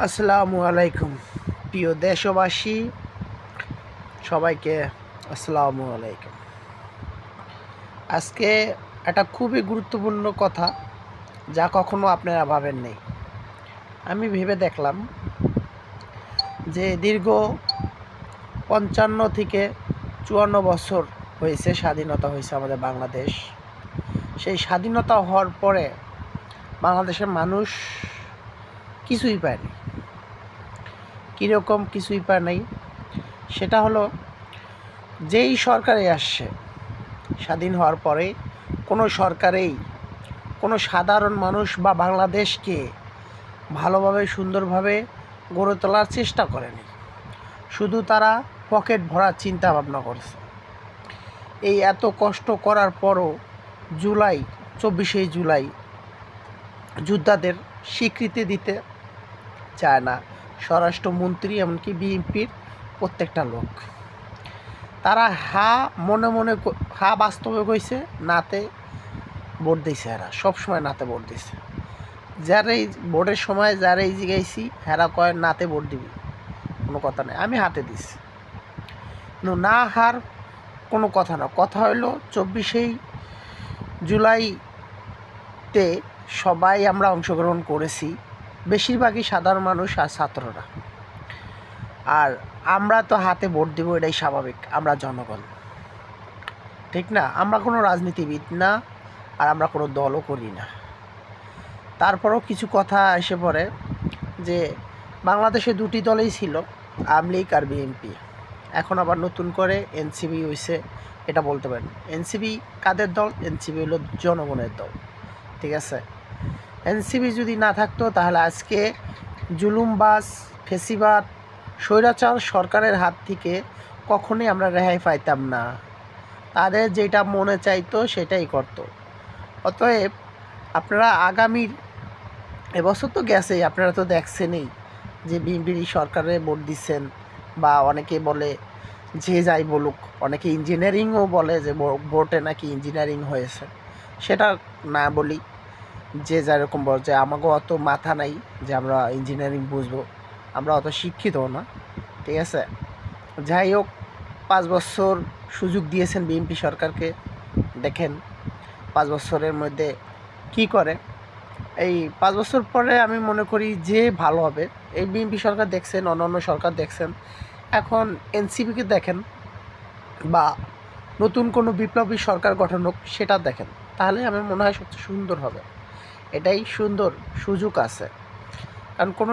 আসসালামু আলাইকুম প্রিয় দেশবাসী, সবাইকে আসসালামু আলাইকুম। আজকে একটা খুবই গুরুত্বপূর্ণ কথা, যা কখনো আপনারা ভাবেন নাই। আমি ভেবে দেখলাম যে দীর্ঘ 55 থেকে 54 বছর হয়েছে স্বাধীনতা হয়েছে আমাদের বাংলাদেশ। সেই স্বাধীনতা হওয়ার পরে বাংলাদেশের মানুষ কিছুই পায়নি। কীরকম কিছুই পায় নাই? সেটা হলো, যেই সরকারে আসছে স্বাধীন হওয়ার পরে কোনো সরকারেই কোনো সাধারণ মানুষ বা বাংলাদেশকে ভালোভাবে সুন্দরভাবে গড়ে তোলার চেষ্টা করেনি। শুধু তারা পকেট ভরার চিন্তা ভাবনা করেছে। এই এত কষ্ট করার পরও 24শে জুলাই যোদ্ধাদের স্বীকৃতি দিতে চায় না স্বরাষ্ট্রমন্ত্রী, এমনকি বিএনপির প্রত্যেকটা লোক। তারা মনে মনে বাস্তবে কইছে, নাতে ভোট দিছে। এরা সবসময় নাতে ভোট দিছে। যারাই ভোটের সময় যারাই জিগাইছি হেরা কয় নাতে ভোট দিবি, কোনো কথা নেই, আমি হাতে দিছি। কিন্তু না হার কোনো কথা না। কথা হইলো 24শে জুলাইতে সবাই আমরা অংশগ্রহণ করেছি, বেশিরভাগই সাধারণ মানুষ আর ছাত্ররা। আর আমরা তো হাতে ভোট দিব, এটাই স্বাভাবিক। আমরা জনগণ, ঠিক না? আমরা কোনো রাজনীতিবিদ না, আর আমরা কোনো দলও করি না। তারপরও কিছু কথা এসে পড়ে যে বাংলাদেশে দুটি দলই ছিল, আওয়ামী লীগ আর বিএনপি। এখন আবার নতুন করে এনসিপি হয়েছে, এটা বলতে পারেন। এনসিপি কাদের দল? এনসিপি হলো জনগণের দল, ঠিক আছে? এনসিপি যদি না থাকতো তাহলে আজকে জুলুমবাজ, ফেসিবাদ, স্বৈরাচার সরকারের হাত থেকে কখনোই আমরা রেহাই পাইতাম না। তাদের যেটা মনে চাইতো সেটাই করতো। অতএব আপনারা আগামীর এবছর তো গেছেই, আপনারা তো দেখছেনই যে বিএনপির সরকারে ভোট দিচ্ছেন, বা অনেকে বলে যে যাই বলুক, অনেকে ইঞ্জিনিয়ারিংও বলে যে ভোটে নাকি ইঞ্জিনিয়ারিং হয়েছে। সেটা না বলি, যে যেরকম বল, যে আমাকেও অত মাথা নাই যে আমরা ইঞ্জিনিয়ারিং বুঝবো, আমরা অত শিক্ষিত না, ঠিক আছে? যাই হোক, 5 বছর সুযোগ দিয়েছেন বিএনপি সরকারকে। দেখেন 5 বছরের মধ্যে কি করে। এই 5 বছর পরে আমি মনে করি যে ভালো হবে। এই বিএনপি সরকার দেখছেন, অন্যান্য সরকার দেখছেন, এখন এনসিপিকে দেখেন, বা নতুন কোনো বিপ্লবী সরকার গঠন হোক সেটা দেখেন, তাহলে আমার মনে হয় সবচেয়ে সুন্দর হবে। এটাই সুন্দর সুযোগ আছে। কারণ কোনো